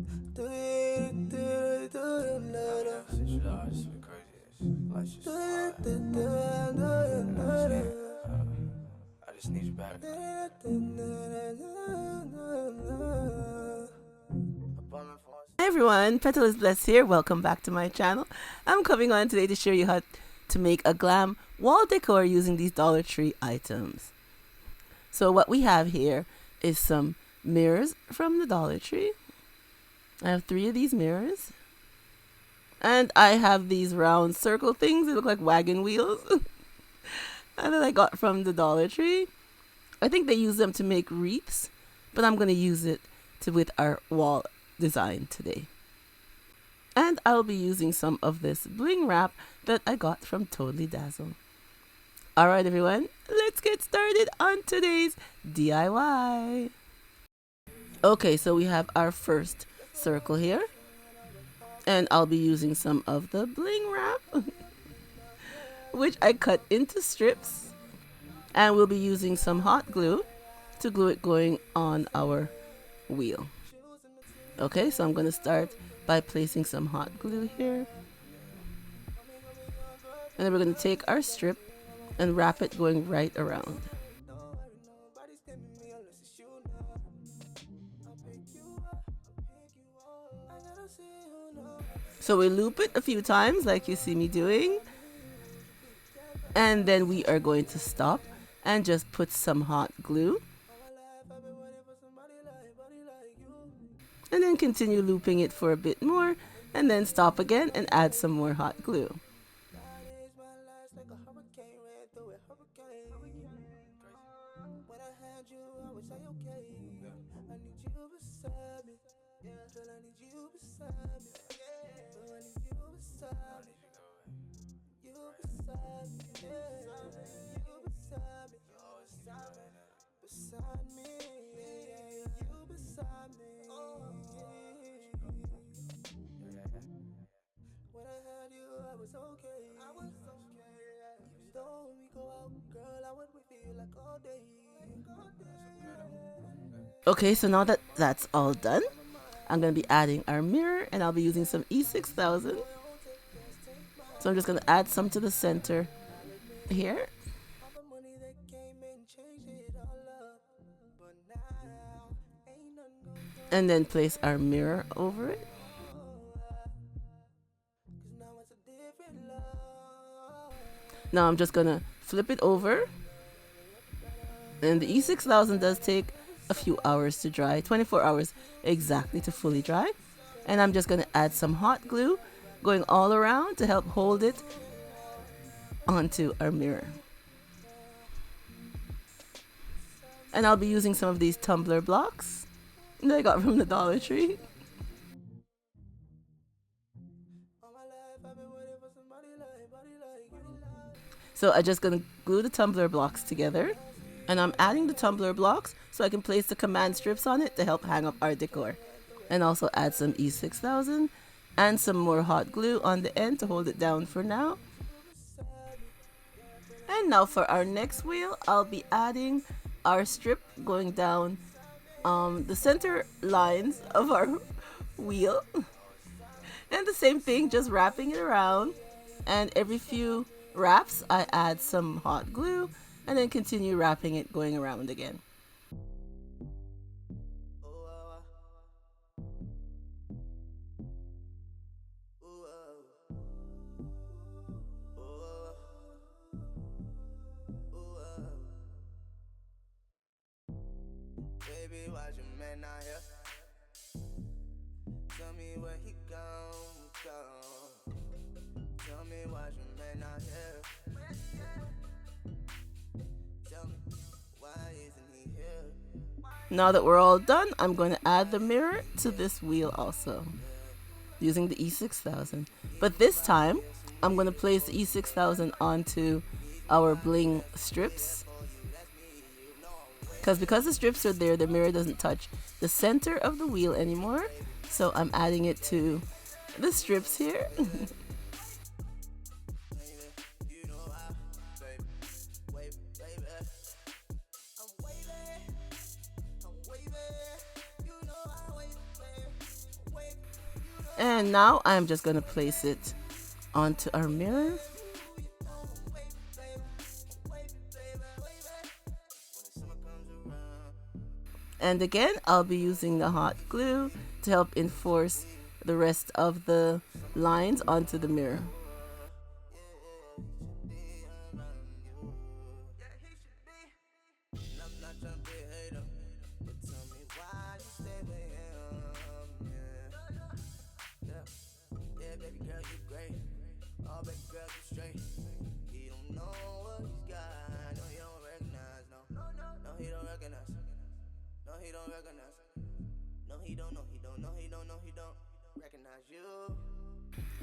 I just need you back. Hi everyone, Petalisbless here. Welcome back to my channel. I'm coming on today to show you how to make a glam wall decor using these Dollar Tree items. So what we have here is some mirrors from the Dollar Tree. I have 3 of these mirrors. And I have these round circle things. They look like wagon wheels. And that I got from the Dollar Tree. I think they use them to make wreaths, but I'm going to use it with our wall design today. And I'll be using some of this bling wrap that I got from Totally Dazzle. Alright everyone, let's get started on today's DIY. Okay, so we have our first circle here. And I'll be using some of the bling wrap, which I cut into strips. And we'll be using some hot glue to glue it going on our wheel. Okay, so I'm going to start by placing some hot glue here. And then we're going to take our strip and wrap it going right around. So we loop it a few times like you see me doing. And then we are going to stop and just put some hot glue. And then continue looping it for a bit more, and then stop again and add some more hot glue. Okay, so now that that's all done, I'm going to be adding our mirror, and I'll be using some E6000. So I'm just going to add some to the center here. And then place our mirror over it. Now I'm just going to flip it over. And the E6000 does take a few hours to dry, 24 hours exactly to fully dry. And I'm just going to add some hot glue going all around to help hold it onto our mirror. And I'll be using some of these tumbler blocks that I got from the Dollar Tree. So I'm just going to glue the tumbler blocks together. And I'm adding the tumbler blocks so I can place the command strips on it to help hang up our decor. And also add some E6000 and some more hot glue on the end to hold it down for now. And now for our next wheel, I'll be adding our strip going down the center lines of our wheel. And the same thing, just wrapping it around. And every few wraps, I add some hot glue and then continue wrapping it going around again. Baby, why your man not here? Tell me where he gone. Tell me why your man not here. Tell me why isn't he here? Now that we're all done, I'm going to add the mirror to this wheel also, using the E6000. But this time, I'm going to place the E6000 onto our bling strips. Because the strips are there, the mirror doesn't touch the center of the wheel anymore. So I'm adding it to the strips here. And now I'm just going to place it onto our mirror. And again, I'll be using the hot glue to help enforce the rest of the lines onto the mirror.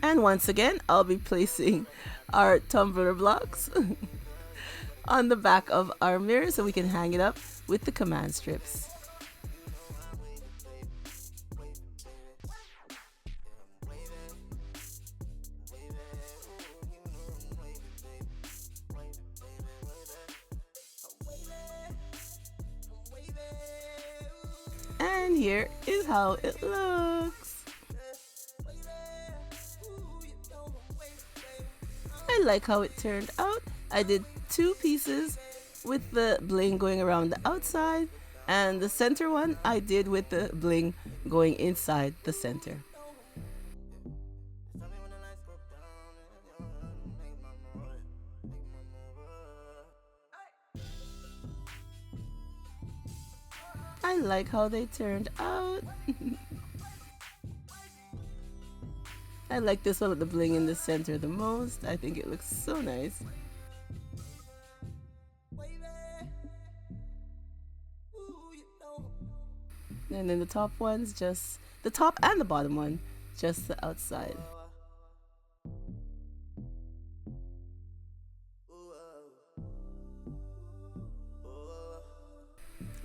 And once again, I'll be placing our tumbler blocks on the back of our mirror so we can hang it up with the command strips. And here is how it looks. I like how it turned out. I did 2 pieces with the bling going around the outside, and the center one I did with the bling going inside the center. I like how they turned out. I like this one with the bling in the center the most. I think it looks so nice. And then the top one's just, the top and the bottom one, just the outside.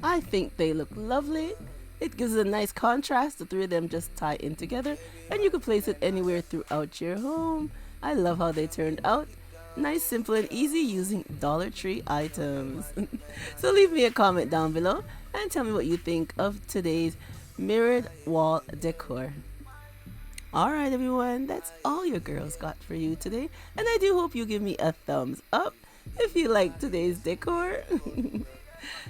I think they look lovely. It gives a nice contrast. The 3 of them just tie in together, and you can place it anywhere throughout your home. I love how they turned out. Nice, simple, and easy using Dollar Tree items. So leave me a comment down below and tell me what you think of today's mirrored wall decor. Alright everyone, that's all your girls got for you today, and I do hope you give me a thumbs up if you like today's decor.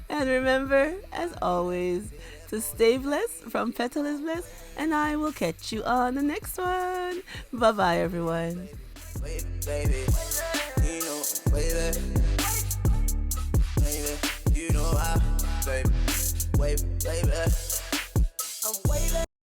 And remember, as always, to stay blessed from Petalisbless, and I will catch you on the next one. Bye bye everyone. Wait, baby, you know, baby, baby, you know how, baby, wait, baby.